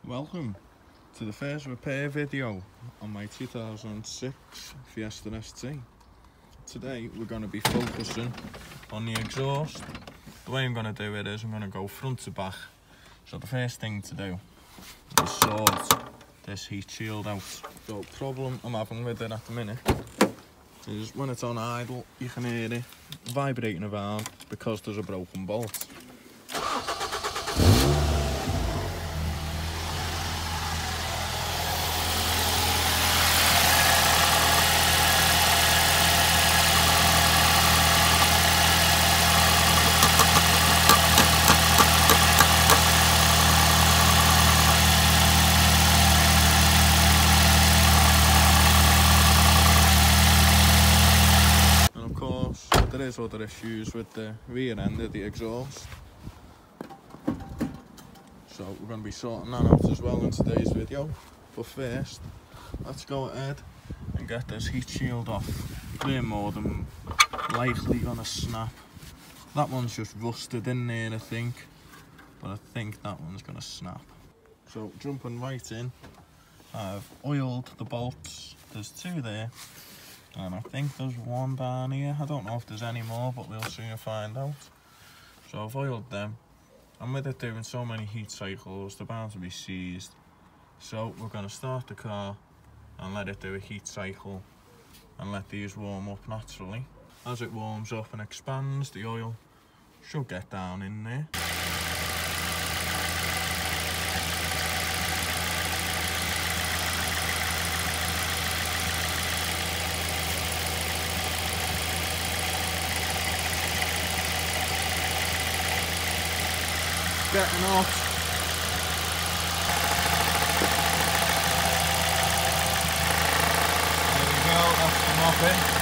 Welcome to the first repair video on my 2006 Fiesta ST. Today we're going to be focusing on the exhaust. The way I'm going to do it is I'm going to go front to back. So the first thing to do is sort this heat shield out. So the problem I'm having with it at the minute is when it's on idle you can hear it vibrating around because there's a broken bolt. There is other issues with the rear end of the exhaust, so we're going to be sorting that out as well in today's video. But first, let's go ahead and get this heat shield off. They're more than likely going to snap. That one's just rusted in there, I think, but I think that one's going to snap. So jumping right in, I've oiled the bolts. There's two there. And I think there's one down here. I don't know if there's any more, but we'll soon find out. So I've oiled them. And with it doing so many heat cycles, they're bound to be seized. So we're going to start the car and let it do a heat cycle and let these warm up naturally. As it warms up and expands, the oil should get down in there. Getting off. There we go, that's the mopping.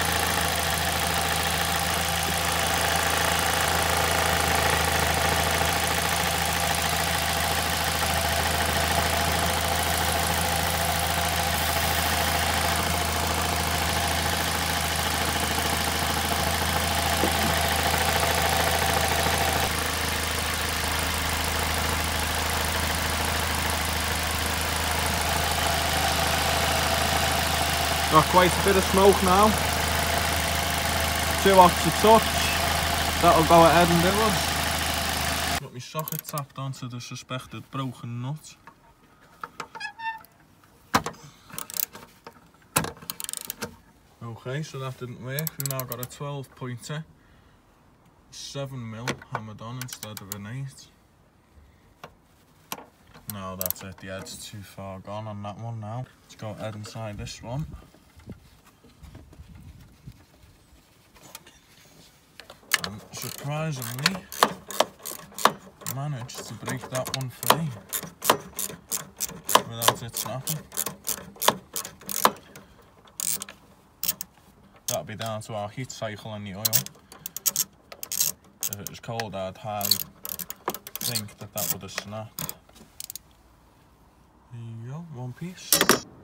Got quite a bit of smoke now. Too hot to touch. That'll go ahead and do us. Got my socket tapped onto the suspected broken nut. Okay, so that didn't work. We've now got a 12 pointer, 7mm hammered on instead of an 8. No, that's it, the head's too far gone on that one now. Let's go ahead inside this one. And surprisingly, managed to break that one free without it snapping. That'll be down to our heat cycle and the oil. If it was cold, I'd highly think that would have snapped. There you go, one piece.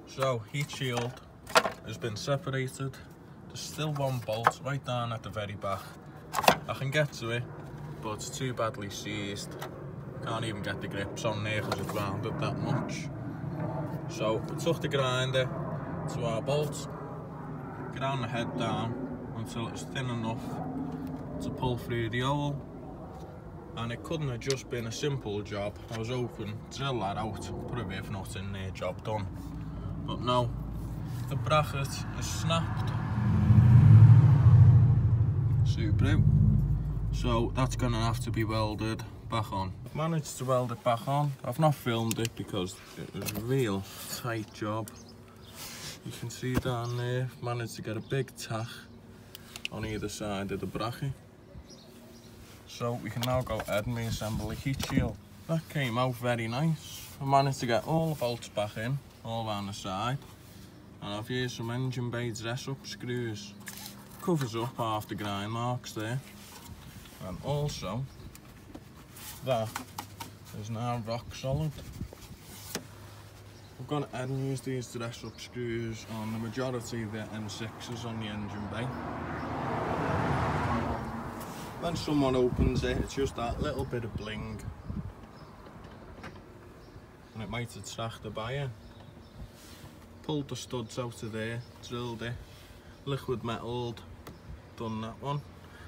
So, heat shield has been separated. There's still one bolt right down at the very back. I can get to it, but it's too badly seized. Can't even get the grips on there because it's rounded that much. So, we took the grinder to our bolt, ground the head down until it's thin enough to pull through the hole. And it couldn't have just been a simple job. I was hoping, drill that out, put a bit of nut in there, job done. But no, the bracket is snapped. Super. So that's going to have to be welded back on. I've managed to weld it back on. I've not filmed it because it was a real tight job. You can see down there, I've managed to get a big tack on either side of the bracket. So we can now go ahead and reassemble the heat shield. That came out very nice. I managed to get all the bolts back in, all around the side. And I've used some engine bay dress-up screws. Covers up half the grind marks there. And also, that is now rock solid. We're going to add and use these dress-up screws on the majority of the M6s on the engine bay. When someone opens it, it's just that little bit of bling. and it might attract the buyer. Pulled the studs out of there, drilled it, liquid metalled, done that one.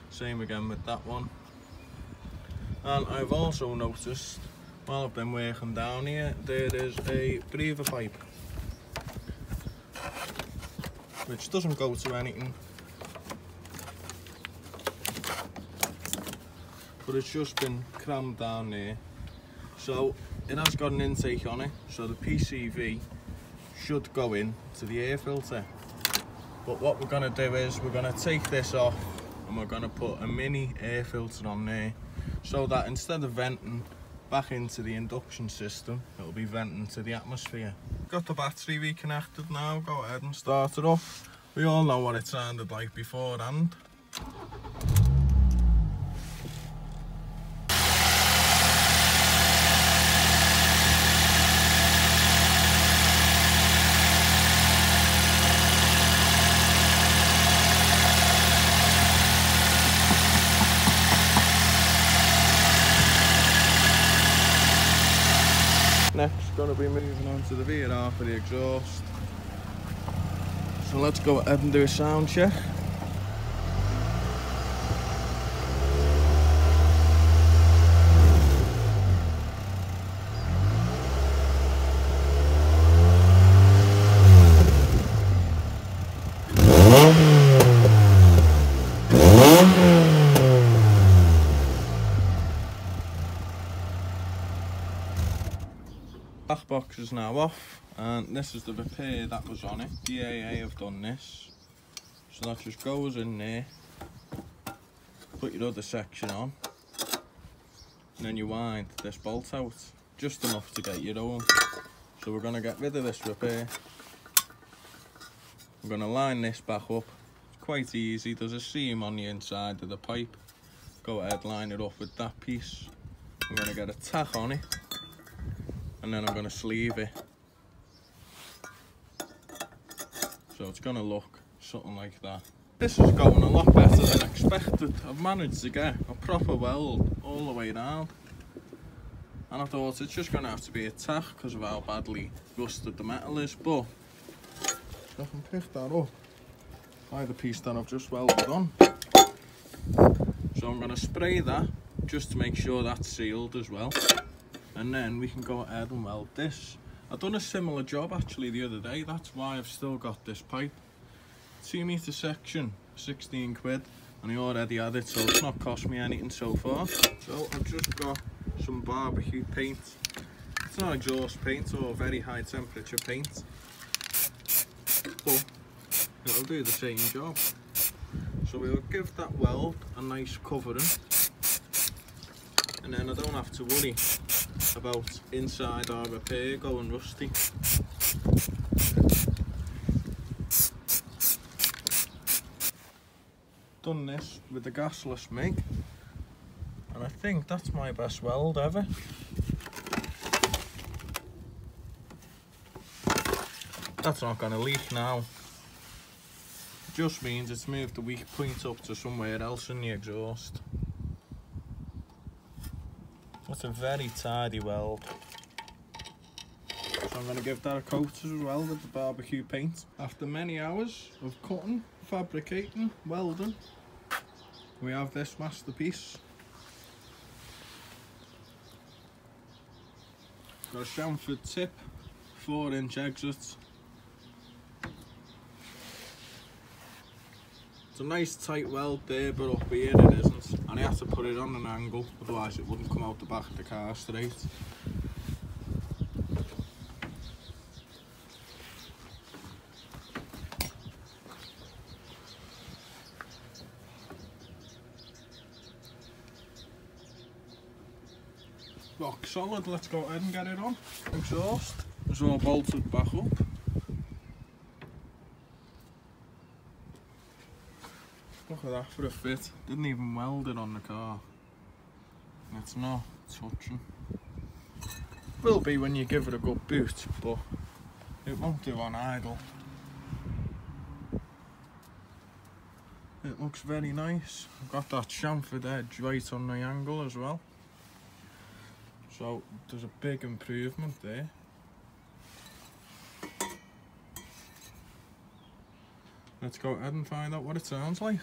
Same again with that one. And I've also noticed, while I've been working down here, there is a breather pipe, which doesn't go to anything, but it's just been crammed down there. So it has got an intake on it, so the PCV should go in to the air filter. But what we're going to do is we're going to take this off and we're going to put a mini air filter on there, so that instead of venting back into the induction system, it'll be venting to the atmosphere. Got the battery reconnected now, go ahead and start it up. We all know what it sounded like beforehand. Next, going to be moving on to the VRR for the exhaust. So let's go ahead and do a sound check. Back box is now off, and this is the repair that was on it. The AA have done this, so that just goes in there, put your other section on, and then you wind this bolt out, just enough to get your own. So we're going to get rid of this repair. We're going to line this back up. It's quite easy, there's a seam on the inside of the pipe. Go ahead, line it up with that piece. I'm going to get a tack on it, and then I'm going to sleeve it. So it's going to look something like that. This is going a lot better than expected. I've managed to get a proper weld all the way down. And I thought it's just going to have to be a tack because of how badly rusted the metal is. But I can pick that up by the piece that I've just welded on. So I'm going to spray that just to make sure that's sealed as well. And then we can go ahead and weld this. I've done a similar job actually the other day, that's why I've still got this pipe. 2 metre section, 16 quid, and I already had it, so it's not cost me anything so far. So I've just got some barbecue paint. It's not exhaust paint or very high temperature paint, but it'll do the same job. So we'll give that weld a nice covering, and then I don't have to worry about inside our repair going rusty. Done this with the gasless MIG, and I think that's my best weld ever. That's not going to leak now. It just means it's moved the weak point up to somewhere else in the exhaust. That's a very tidy weld. So I'm going to give that a coat as well with the barbecue paint. After many hours of cutting, fabricating, welding, we have this masterpiece. Got a chamfered tip, 4-inch exit. It's a nice tight weld there, but up here it isn't, and I have to put it on an angle, otherwise it wouldn't come out the back of the car straight. Rock solid, let's go ahead and get it on. Exhaust is all bolted back up. Look at that for a fit. Didn't even weld it on the car. It's not touching. Will be when you give it a good boot, but it won't do on idle. It looks very nice. I've got that chamfered edge right on the angle as well. So there's a big improvement there. Let's go ahead and find out what it sounds like.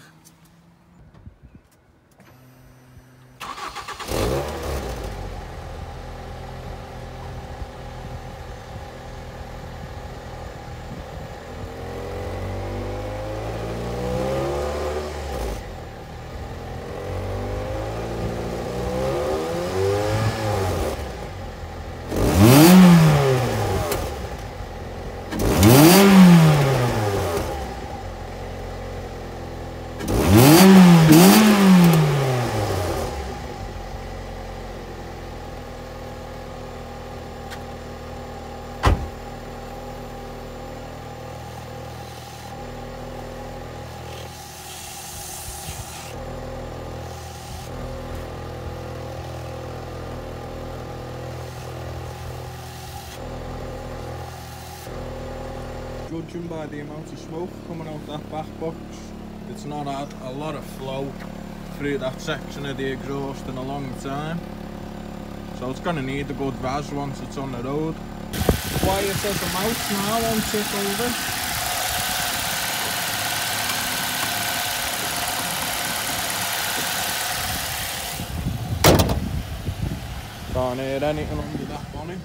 Judging by the amount of smoke coming out that back box, it's not had a lot of flow through that section of the exhaust in a long time, so it's going to need a good raz once it's on the road. Quiet as a mouse now on tip over. Can't hear anything under that bonnet.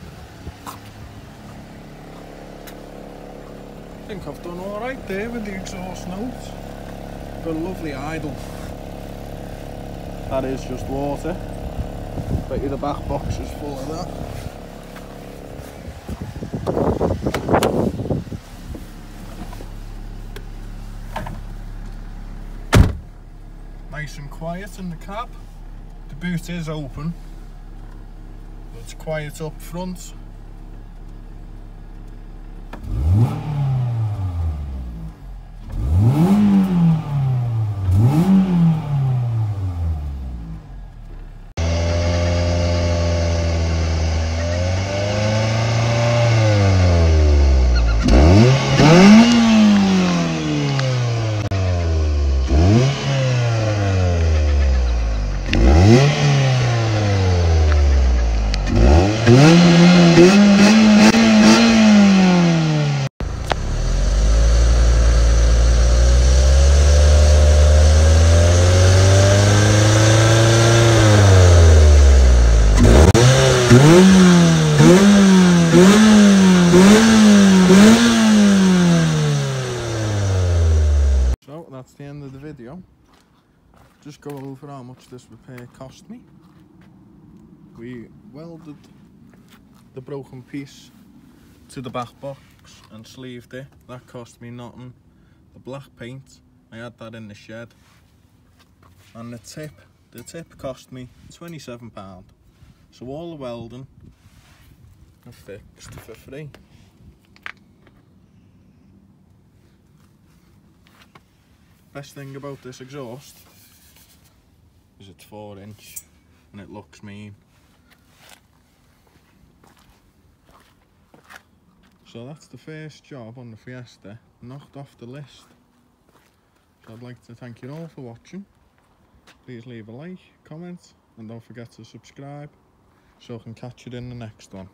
I think I've done alright there with the exhaust notes. Got a lovely idle. That is just water. Bet you the back box is full of that. Nice and quiet in the cab. The boot is open, but it's quiet up front. So that's the end of the video. Just go over how much this repair cost me. We welded the broken piece to the back box and sleeved it. That cost me nothing. The black paint, I had that in the shed. And the tip cost me £27. So all the welding I fixed for free. Best thing about this exhaust is it's 4" and it looks mean. So that's the first job on the Fiesta knocked off the list. So I'd like to thank you all for watching. Please leave a like, comment, and don't forget to subscribe so I can catch you in the next one.